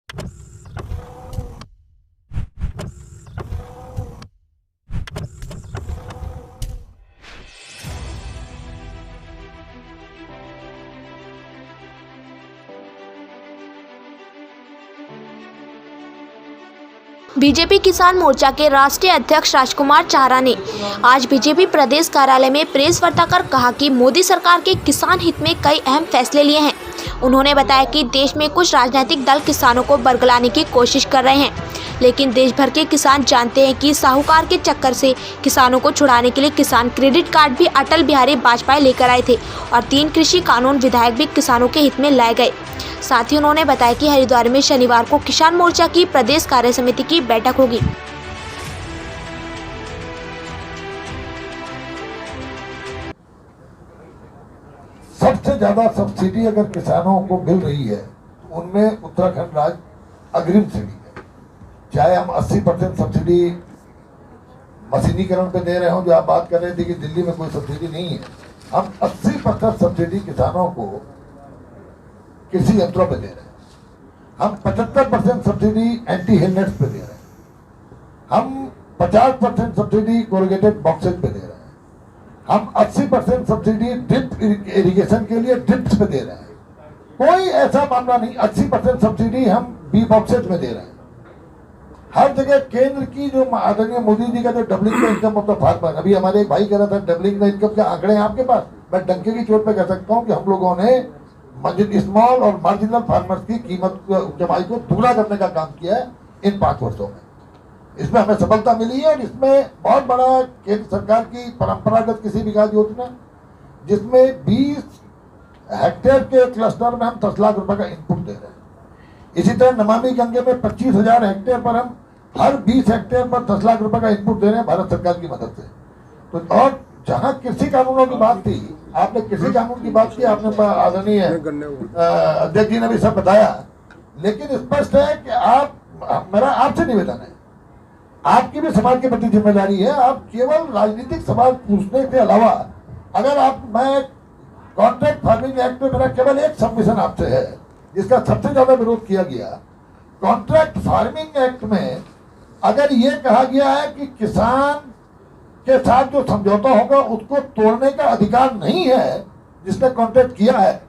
BJP किसान मोर्चा के राष्ट्रीय अध्यक्ष राजकुमार चाहरा ने आज बीजेपी प्रदेश कार्यालय में प्रेस वार्ता कर कहा कि मोदी सरकार के किसान हित में कई अहम फैसले लिए हैं। उन्होंने बताया कि देश में कुछ राजनीतिक दल किसानों को बरगलाने की कोशिश कर रहे हैं, लेकिन देश भर के किसान जानते हैं कि साहूकार के चक्कर से किसानों को छुड़ाने के लिए किसान क्रेडिट कार्ड भी अटल बिहारी वाजपेयी लेकर आए थे और 3 कृषि कानून विधेयक भी किसानों के हित में लाए गए। साथ ही उन्होंने बताया कि हरिद्वार में शनिवार को किसान मोर्चा की प्रदेश कार्य समिति की बैठक होगी। सबसे ज्यादा सब्सिडी अगर किसानों को मिल रही है तो उनमें उत्तराखंड राज्य अग्रिम श्रेणी है। चाहे हम 80% सब्सिडी मशीनीकरण पे दे रहे हो, जो आप बात कर रहे थे कि दिल्ली में कोई सब्सिडी नहीं है, हम 80% सब्सिडी किसानों को कृषि यंत्रों पे दे रहे हैं। हम 75% सब्सिडी एंटी हेलनेट्स पे दे रहे हैं। हम 50% सब्सिडी कोरुगेटेड बॉक्सेस पे दे रहे हैं। हम 80% सब्सिडी ड्रिप इरिगेशन के लिए ड्रिप्स पे दे रहे हैं। कोई ऐसा मामला नहीं, 80% सब्सिडी हम बी बॉक्सेस में दे रहे हैं। हर जगह केंद्र की जो आदरणीय मोदी जी का जो doubling the income of the farmer, अभी हमारे एक भाई कह रहा था डबलिंग द इनकम के आंकड़े हैं आपके पास, मैं डंके की चोट पे कह सकता हूँ कि हम लोगों ने स्मॉल और मार्जिनल फार्मर्स की कीमत कमाई को दुगना करने का काम किया है इन 5 वर्षों में। इसमें हमें सफलता मिली है और इसमें बहुत बड़ा केंद्र सरकार की परंपरागत कृषि विकास योजना, जिसमें 20 हेक्टेयर के क्लस्टर में हम 10 लाख रुपए का इनपुट दे रहे हैं। इसी तरह नमामि गंगे में 25,000 हेक्टेयर पर हम हर 20 हेक्टेयर पर 10 लाख रुपए का इनपुट दे रहे हैं भारत सरकार की मदद से। तो और जहां कृषि कानूनों की बात थी, आपने कृषि कानून की बात की, आपने आदरणीय अध्यक्ष जी ने भी सब बताया, लेकिन स्पष्ट है कि मेरा आपसे निवेदन है, आपकी भी समाज के प्रति जिम्मेदारी है। आप केवल राजनीतिक सवाल पूछने के अलावा अगर मैं कॉन्ट्रैक्ट फार्मिंग एक्ट में मेरा केवल एक सबमिशन आपसे है जिसका सबसे ज्यादा विरोध किया गया। कॉन्ट्रैक्ट फार्मिंग एक्ट में अगर ये कहा गया है कि किसान के साथ जो समझौता होगा उसको तोड़ने का अधिकार नहीं है, जिसने कॉन्ट्रैक्ट किया है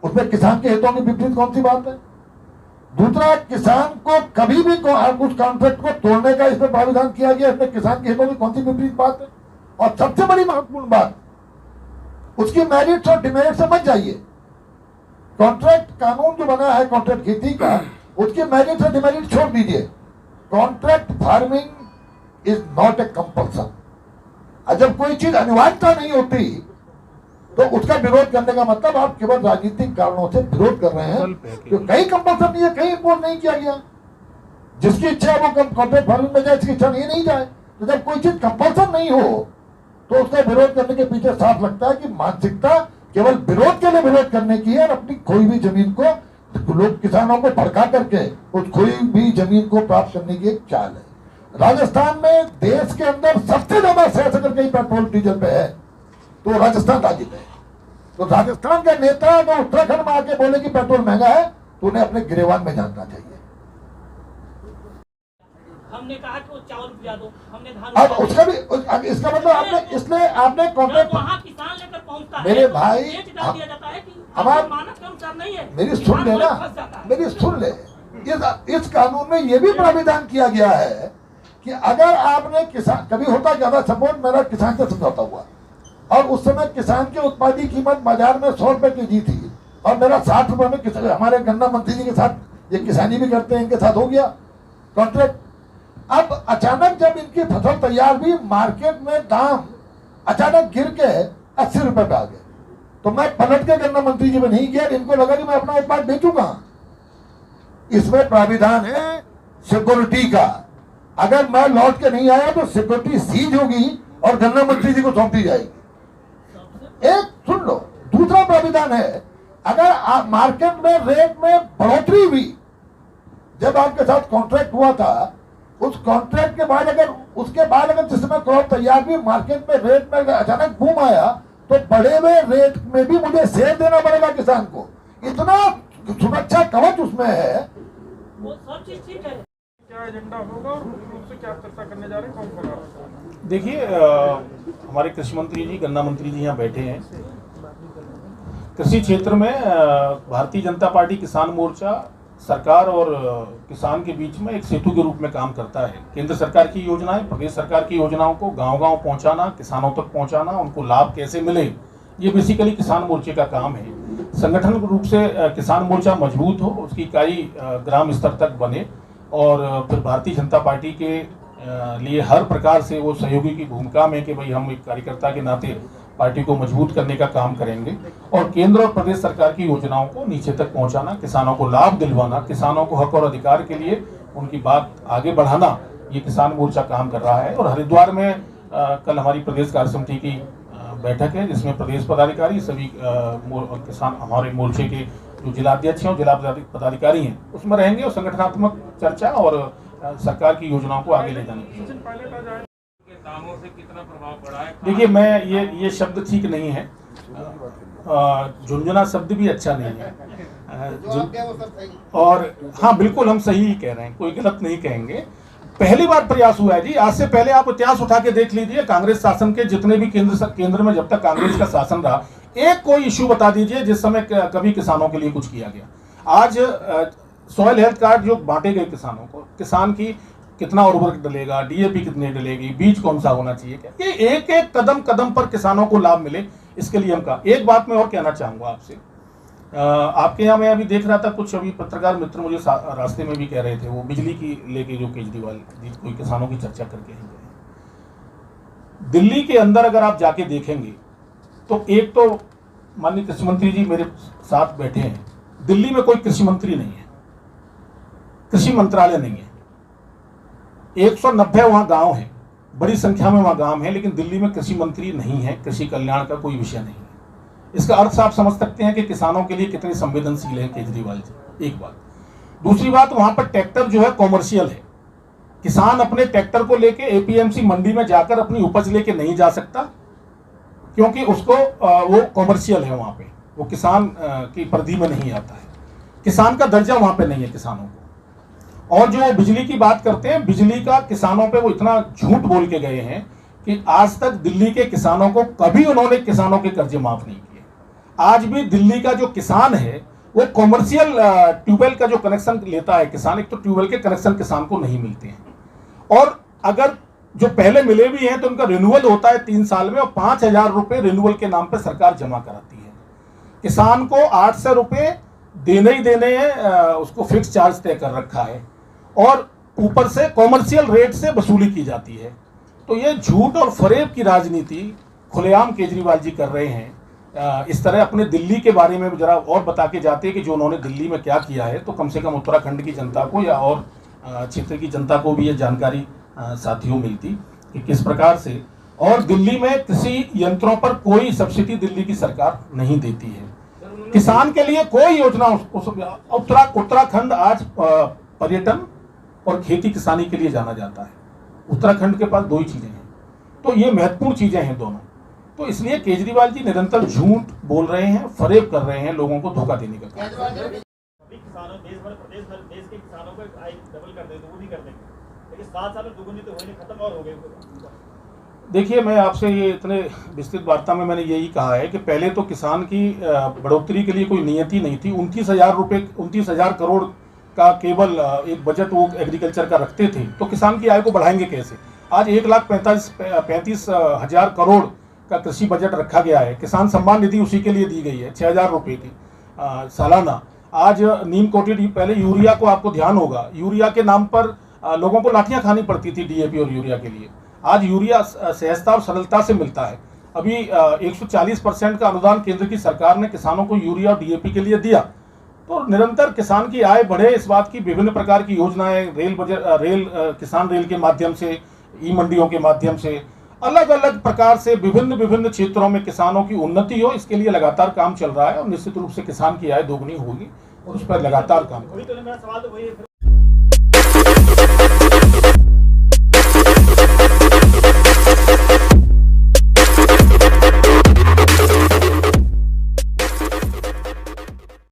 उसमें किसान के हितों की विपरीत कौन सी बात है। दूसरा, किसान को कभी भी उस कॉन्ट्रैक्ट को तोड़ने का इसमें प्रावधान किया गया, इसमें किसान के हितों की कौन सी विपरीत बात है। और सबसे बड़ी महत्वपूर्ण बात, उसकी मेरिट्स और डिमेरिट्स से मत जाइए। कॉन्ट्रैक्ट कानून जो बना है कॉन्ट्रैक्ट खेती का, उसके मेरिट्स और डिमेरिट्स छोड़ दीजिए। Contract farming is not a compulsion. जब कोई चीज अनिवार्यता नहीं होती तो उसका विरोध करने का मतलब आप केवल राजनीतिक कारणों से विरोध कर रहे हैं। तो कहीं कंपल्सन नहीं है, कहीं इम्पोज नहीं किया गया। जिसकी इच्छा है वो कॉन्ट्रैक्ट फार्मिंग में जाए, जिसकी इच्छा नहीं जाए। तो जब कोई चीज कंपल्सन नहीं हो तो उसका विरोध करने के पीछे साफ लगता है कि मानसिकता केवल विरोध के लिए विरोध करने की है और अपनी खोई हुई जमीन को लोग किसानों को भड़का करके उस खोई हुई जमीन को प्राप्त करने की एक चाल है। राजस्थान में देश के अंदर सबसे ज्यादा सेस अगर कहीं पेट्रोल डीजल पे है तो राजस्थान राज्य में है। तो राजस्थान का नेता अगर उत्तराखंड में आके बोले कि पेट्रोल महंगा है तो उन्हें अपने गिरेबान में जानना चाहिए। हमने कहा कि वो चावल भिजा दो, हमने धान, अब उसका भी इसका मतलब आपने कॉन्ट्रैक्ट वहाँ किसान लेकर पहुँचता है, मेरे भाई दिया जाता है कि हमारे मानक के अनुसार नहीं है। मेरी सुन ले ना, मेरी सुन ले। इस कानून में यह भी प्राविधान किया गया है कि अगर आपने किसान, कभी होता ज्यादा सपोर्ट मेरा किसान से समझौता हुआ और उस समय किसान की उत्पादी कीमत बाजार में 100 रुपए केजी थी और मेरा 60 रुपए में हमारे गन्ना मंत्री जी के साथ, ये किसानी भी करते हैं, इनके साथ हो गया कॉन्ट्रैक्ट। अब अचानक जब इनकी फसल तैयार हुई, मार्केट में दाम अचानक गिर के 80 रुपए पे आ गए, तो मैं पलट के गन्ना मंत्री जी में नहीं गया। इनको लगा कि मैं अपना उत्पाद बेचूंगा। इसमें प्राविधान है सिक्योरिटी का, अगर मैं लौट के नहीं आया तो सिक्योरिटी सीज होगी और गन्ना मंत्री जी को सौंप दी जाएगी। एक सुन लो, दूसरा प्राविधान है, अगर मार्केट में रेट में बढ़ोतरी हुई, जब आपके साथ कॉन्ट्रैक्ट हुआ था, उस कॉन्ट्रैक्ट के बाद उसके बाद अगर जिस समय क्रॉप तैयार हुई, मार्केट में रेट में अचानक बूम आया तो बढ़े हुए रेट में भी मुझे शेयर देना पड़ेगा किसान को। इतना सुरक्षा कवच उसमें है वो सब चीज ठीक है। क्या एजेंडा होगा और मुख्य रूप से क्या चर्चा करने जा रहे हैं, कौन कौन आ रहा है? देखिए, हमारे कृषि मंत्री जी, गन्ना मंत्री जी यहाँ बैठे हैं। कृषि क्षेत्र में भारतीय जनता पार्टी किसान मोर्चा सरकार और किसान के बीच में एक सेतु के रूप में काम करता है। केंद्र सरकार की योजनाएं, प्रदेश सरकार की योजनाओं को गांव-गांव पहुंचाना, किसानों तक पहुंचाना, उनको लाभ कैसे मिले, ये बेसिकली किसान मोर्चे का काम है। संगठन रूप से किसान मोर्चा मजबूत हो, उसकी इकाई ग्राम स्तर तक बने और फिर भारतीय जनता पार्टी के लिए हर प्रकार से वो सहयोगी की भूमिका में कि भाई हम एक कार्यकर्ता के नाते पार्टी को मजबूत करने का काम करेंगे और केंद्र और प्रदेश सरकार की योजनाओं को नीचे तक पहुंचाना, किसानों को लाभ दिलवाना, किसानों को हक और अधिकार के लिए उनकी बात आगे बढ़ाना, ये किसान मोर्चा काम कर रहा है। और हरिद्वार में कल हमारी प्रदेश कार्य समिति की बैठक है, जिसमें प्रदेश पदाधिकारी सभी किसान हमारे मोर्चे के जो जिलाध्यक्ष हैं और जिला पदाधिकारी हैं उसमें रहेंगे और संगठनात्मक चर्चा और सरकार की योजनाओं को आगे ले जाने की। दामों से कितना प्रभाव पड़ा है? देखिए, मैं ये शब्द ठीक नहीं है, झुंझुना शब्द भी अच्छा नहीं है। और हाँ, बिल्कुल हम सही ही कह रहे हैं, कोई गलत नहीं कहेंगे। पहली बार प्रयास हुआ है जी। आज से पहले आप इतिहास उठा के देख लीजिए, कांग्रेस शासन के जितने भी केंद्र में जब तक कांग्रेस का शासन रहा, एक कोई इश्यू बता दीजिए जिस समय कभी किसानों के लिए कुछ किया गया। आज सॉइल हेल्थ कार्ड जो बांटे गए किसानों को, किसान की कितना उर्वरक डलेगा, डीएपी कितनी डलेगी, बीज कौन सा होना चाहिए, क्या ये एक एक कदम कदम पर किसानों को लाभ मिले, इसके लिए हम कहा। एक बात मैं और कहना चाहूंगा आपसे, आपके यहाँ मैं अभी देख रहा था, कुछ अभी पत्रकार मित्र मुझे रास्ते में भी कह रहे थे, वो बिजली की लेके जो केजरीवाल जी कोई किसानों की चर्चा करके हैं। दिल्ली के अंदर अगर आप जाके देखेंगे तो एक तो माननीय कृषि मंत्री जी मेरे साथ बैठे हैं, दिल्ली में कोई कृषि मंत्री नहीं है, कृषि मंत्रालय नहीं है। 190 वहां गांव है, बड़ी संख्या में वहां गांव है, लेकिन दिल्ली में कृषि मंत्री नहीं है, कृषि कल्याण का कोई विषय नहीं है। इसका अर्थ आप समझ सकते हैं कि किसानों के लिए कितने संवेदनशील हैं केजरीवाल जी। एक बात। दूसरी बात, वहां पर ट्रैक्टर जो है कॉमर्शियल है, किसान अपने ट्रैक्टर को लेके एपीएमसी मंडी में जाकर अपनी उपज लेके नहीं जा सकता, क्योंकि उसको वो कॉमर्शियल है, वहां पे वो किसान की परिधि में नहीं आता है, किसान का दर्जा वहां पे नहीं है किसानों को। और जो बिजली की बात करते हैं, बिजली का किसानों पे वो इतना झूठ बोल के गए हैं कि आज तक दिल्ली के किसानों को कभी उन्होंने किसानों के कर्जे माफ नहीं किए। आज भी दिल्ली का जो किसान है वो कॉमर्शियल ट्यूबवेल का जो कनेक्शन लेता है किसान, एक तो ट्यूबवेल के कनेक्शन किसान को नहीं मिलते हैं, और अगर जो पहले मिले भी हैं तो उनका रिन्यूअल होता है 3 साल में, और 5,000 रुपए रिन्यूअल के नाम पे सरकार जमा कराती है। किसान को 800 रुपए देने ही देने हैं, उसको फिक्स चार्ज तय कर रखा है, और ऊपर से कॉमर्शियल रेट से वसूली की जाती है। तो ये झूठ और फरेब की राजनीति खुलेआम केजरीवाल जी कर रहे हैं। इस तरह अपने दिल्ली के बारे में जरा और बता के जाते कि जो उन्होंने दिल्ली में क्या किया है, तो कम से कम उत्तराखंड की जनता को या और क्षेत्र की जनता को भी ये जानकारी साथियों मिलती कि किस प्रकार से। और दिल्ली में कृषि यंत्रों पर कोई सब्सिडी दिल्ली की सरकार नहीं देती है, किसान के लिए कोई योजना। उत्तराखंड आज पर्यटन और खेती किसानी के लिए जाना जाता है। उत्तराखंड के पास 2 ही चीजें हैं, तो ये महत्वपूर्ण चीजें हैं दोनों। तो इसलिए केजरीवाल जी निरंतर झूठ बोल रहे हैं, फरेब कर रहे हैं, लोगों को धोखा देने का काम। किसानों देश भर प्रदेश भर देश के किसानों को आय डबल कर दे तो वो भी कर देंगे, लेकिन 7 साल में दुगुनी तो होने खत्म और हो गए। देखिए, मैं आपसे ये इतने विस्तृत वार्ता में मैंने यही कहा है कि पहले तो किसान की बढ़ोतरी के लिए कोई नियति नहीं थी। 29,000 करोड़ का केवल एक बजट वो एग्रीकल्चर का रखते थे, तो किसान की आय को बढ़ाएंगे कैसे। आज 1,35,000 करोड़ का कृषि बजट रखा गया है। किसान सम्मान निधि उसी के लिए दी गई है 6,000 रुपये की सालाना। आज नीम कोटेड, पहले यूरिया को आपको ध्यान होगा, यूरिया के नाम पर लोगों को लाठियां खानी पड़ती थी डीएपी और यूरिया के लिए। आज यूरिया सहजता और सरलता से मिलता है। अभी 140% का अनुदान केंद्र की सरकार ने किसानों को यूरिया और डीएपी के लिए दिया। तो निरंतर किसान की आय बढ़े, इस बात की विभिन्न प्रकार की योजनाएं, किसान रेल के माध्यम से, ई मंडियों के माध्यम से, अलग अलग प्रकार से विभिन्न क्षेत्रों में किसानों की उन्नति हो, इसके लिए लगातार काम चल रहा है। और निश्चित रूप से किसान की आय दोगुनी होगी और उस पर लगातार काम करेंगे। तो मेरा सवाल तो वही है।